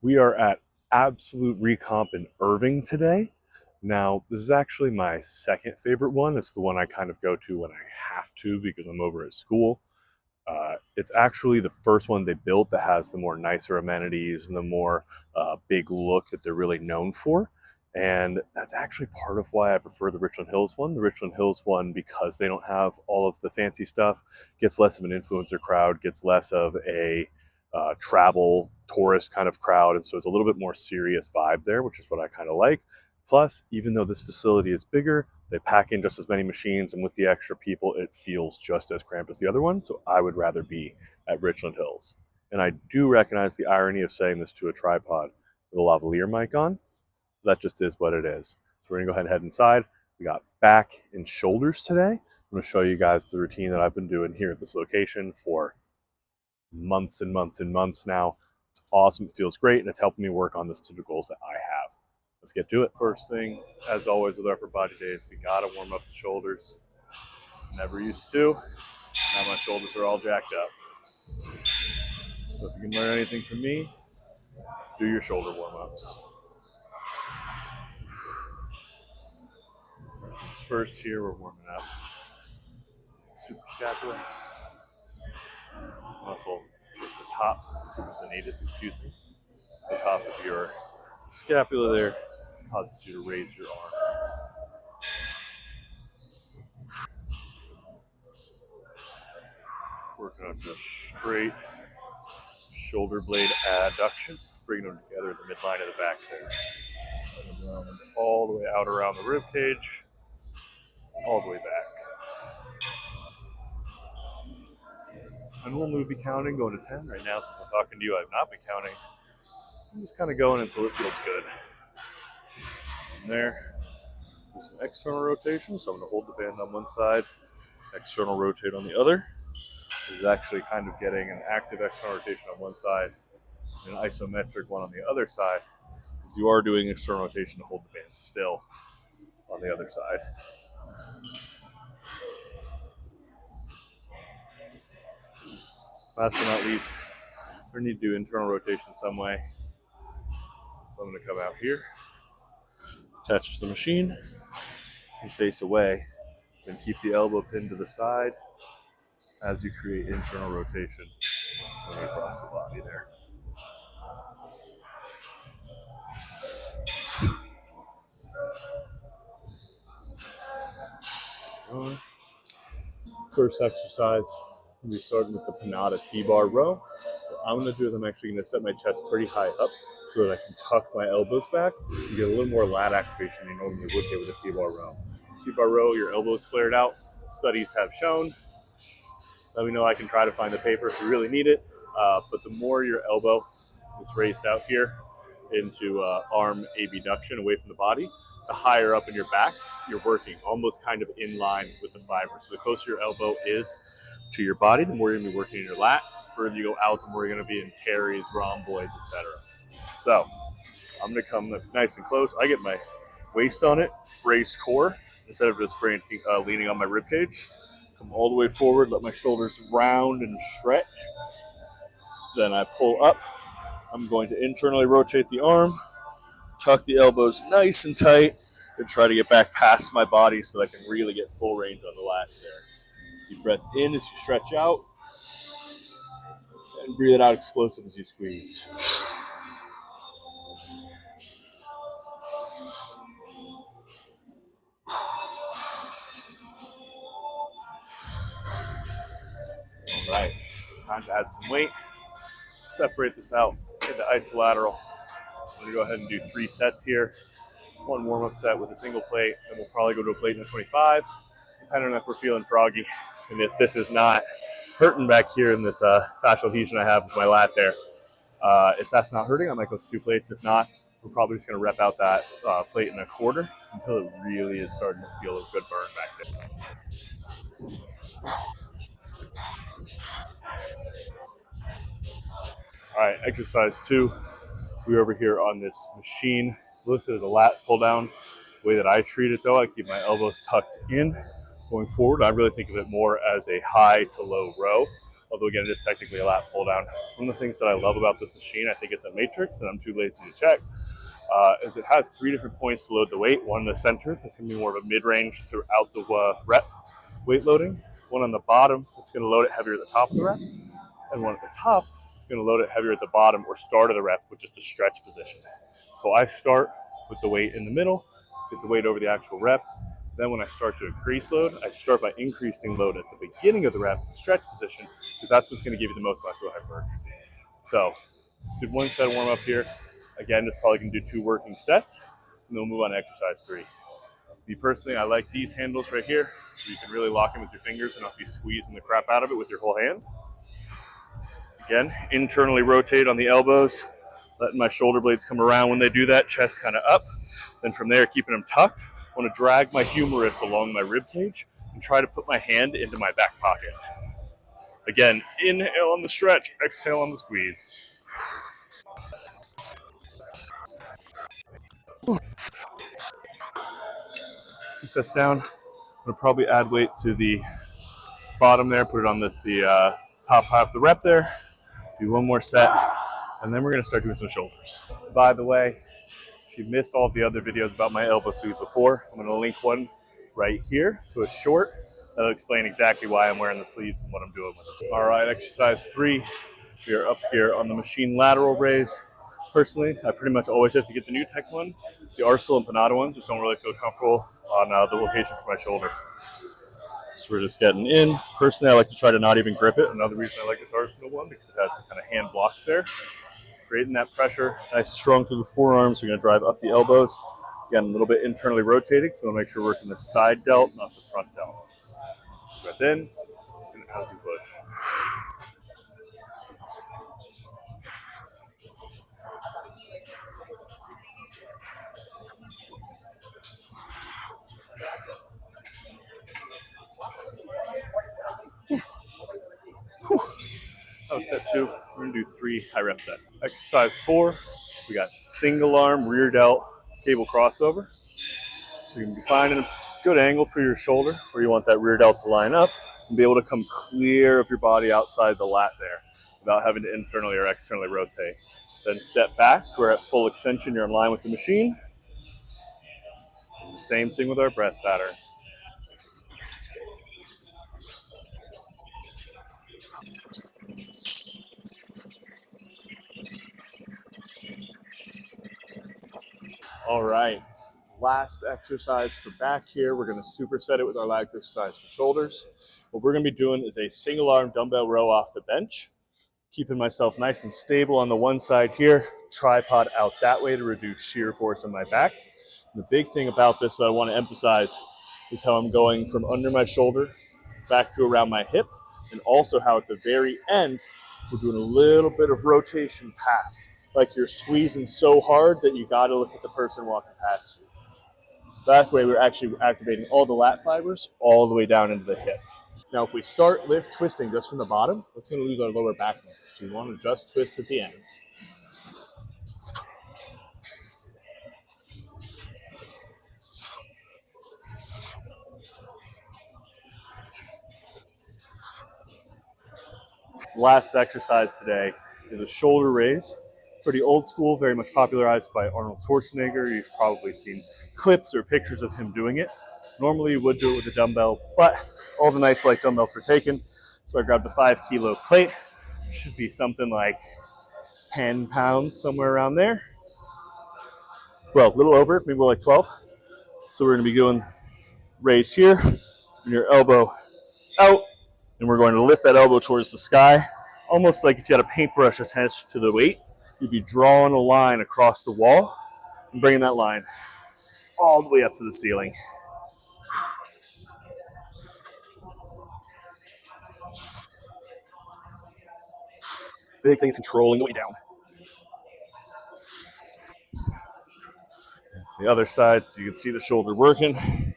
We are at Absolute Recomp in Irving today. Now, this is actually my second favorite one. It's the one I kind of go to when I have to because I'm over at school. It's actually the first one they built that has the more nicer amenities and the more big look that they're really known for. And that's actually part of why I prefer the Richland Hills one. The Richland Hills one, because they don't have all of the fancy stuff, gets less of an influencer crowd, gets less of a travel tourist kind of crowd. And so it's a little bit more serious vibe there, which is what I kind of like. Plus, even though this facility is bigger, they pack in just as many machines, and with the extra people, it feels just as cramped as the other one. So I would rather be at Richland Hills. And I do recognize the irony of saying this to a tripod with a lavalier mic on. That just is what it is. So we're gonna go ahead and head inside. We got back and shoulders today. I'm gonna show you guys the routine that I've been doing here at this location for months and months and months now. It's awesome, it feels great, and it's helping me work on the specific goals that I have. Let's get to it. First thing, as always with upper body days, we gotta warm up the shoulders. Never used to. Now my shoulders are all jacked up. So if you can learn anything from me, do your shoulder warm-ups. First here, we're warming up super scapula. Muscle towards the top, supinatus, excuse me. The top of your scapula there causes you to raise your arm. Working on just straight shoulder blade adduction, bringing them together at the midline of the back there. All the way out around the rib cage, all the way back. I normally would be counting, going to 10. Right now, since I'm talking to you, I've not been counting. I'm just kind of going until it feels good. From there, do some external rotation. So I'm going to hold the band on one side, external rotate on the other. This is actually kind of getting an active external rotation on one side and an isometric one on the other side, because you are doing external rotation to hold the band still on the other side. Last but not least, we need to do internal rotation some way. So I'm going to come out here, attach to the machine, and face away. Then keep the elbow pinned to the side as you create internal rotation across the body there. First exercise, we'll be starting with the Pinata T-bar row. What I'm going to do is I'm actually going to set my chest pretty high up so that I can tuck my elbows back and get a little more lat activation than you normally would get with a T-bar row. T-bar row, your elbows flared out. Studies have shown. Let me know, I can try to find the paper if you really need it. But the more your elbow is raised out here into arm abduction away from the body, the higher up in your back you're working, almost kind of in line with the fibers. So the closer your elbow is to your body, the more you're going to be working in your lat. The further you go out, the more you're going to be in carries, rhomboids, etc. So I'm going to come nice and close. I get my waist on it, brace core, instead of just leaning on my rib cage. Come all the way forward, let my shoulders round and stretch. Then I pull up. I'm going to internally rotate the arm, tuck the elbows nice and tight, and try to get back past my body so that I can really get full range on the lats there. Deep breath in as you stretch out, and breathe it out explosive as you squeeze. All right, time to add some weight. Separate this out into isolateral. I'm going to go ahead and do 3 sets here. One warm-up set with a single plate, and we'll probably go to a plate in a 25, depending on if we're feeling froggy. And if this is not hurting back here in this fascial adhesion I have with my lat there, if that's not hurting, I might go to 2 plates. If not, we're probably just going to rep out that plate in a quarter until it really is starting to feel a good burn back there. All right, exercise 2. We're over here on this machine. It's listed as a lat pull down. The way that I treat it, though, I keep my elbows tucked in. Going forward, I really think of it more as a high to low row. although again, it is technically a lat pull down. One of the things that I love about this machine, I think it's a matrix, and I'm too lazy to check, is it has 3 different points to load the weight. One in the center, that's going to be more of a mid-range throughout the rep weight loading. One on the bottom, that's going to load it heavier at the top of the rep. And one at the top, it's going to load it heavier at the bottom or start of the rep, which is the stretch position. So I start with the weight in the middle, get the weight over the actual rep. Then when I start to increase load, I start by increasing load at the beginning of the rep, stretch position, because that's what's going to give you the most muscle hypertrophy. So did 1 set of warm up here. Again, just probably going to do 2 working sets, and then we'll move on to exercise 3. Me personally, I like these handles right here, so you can really lock in with your fingers and not be squeezing the crap out of it with your whole hand. Again, internally rotate on the elbows, letting my shoulder blades come around when they do that, chest kind of up. Then from there, keeping them tucked. I want to drag my humerus along my rib cage and try to put my hand into my back pocket. Again, inhale on the stretch, exhale on the squeeze. 2 sets down. I'm going to probably add weight to the bottom there, put it on the top half of the rep there. Do 1 more set, and then we're going to start doing some shoulders. By the way, if you missed all the other videos about my elbow squeeze before, I'm going to link one right here to a short that'll explain exactly why I'm wearing the sleeves and what I'm doing with them. All right, exercise 3. We are up here on the machine lateral raise. Personally, I pretty much always have to get the Nutrex one. The Arsenal and Panada one just don't really feel comfortable on the location for my shoulder. So we're just getting in. Personally, I like to try to not even grip it. Another reason I like this Arsenal one, because it has the kind of hand blocks there. Creating that pressure, nice strong through the forearms. We're going to drive up the elbows. Again, a little bit internally rotating, so we'll make sure we're working the side delt, not the front delt. Breath in, and as you push. That was set 2. We're going to do 3 high rep sets. Exercise 4, we got single arm rear delt cable crossover. So you can be finding a good angle for your shoulder where you want that rear delt to line up and be able to come clear of your body outside the lat there without having to internally or externally rotate. Then step back to where at full extension you're in line with the machine. Same thing with our breath pattern. All right, last exercise for back here. We're going to superset it with our last exercise for shoulders. What we're going to be doing is a single arm dumbbell row off the bench, keeping myself nice and stable on the one side here, tripod out that way to reduce shear force on my back. And the big thing about this that I want to emphasize is how I'm going from under my shoulder back to around my hip, and also how at the very end, we're doing a little bit of rotation past, like you're squeezing so hard that you got to look at the person walking past you. So that way we're actually activating all the lat fibers all the way down into the hip. Now, if we start lift twisting just from the bottom, that's going to lose our lower back muscle. So you want to just twist at the end. Last exercise today is a shoulder raise. Pretty old school, very much popularized by Arnold Schwarzenegger. You've probably seen clips or pictures of him doing it. Normally you would do it with a dumbbell, but all the nice light dumbbells were taken. So I grabbed the 5-kilo plate. Should be something like 10 pounds, somewhere around there. Well, a little over, maybe more like 12. So we're gonna be doing raise here, and your elbow out, and we're going to lift that elbow towards the sky, almost like if you had a paintbrush attached to the weight. You'd be drawing a line across the wall and bringing that line all the way up to the ceiling. Big thing is controlling the weight down. The other side, so you can see the shoulder working.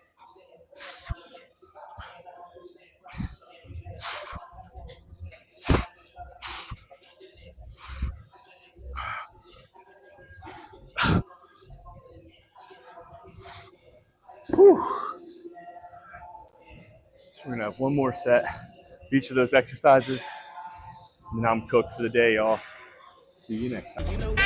Whew. So we're gonna have one more set of each of those exercises. Now I'm cooked for the day, y'all. See you next time.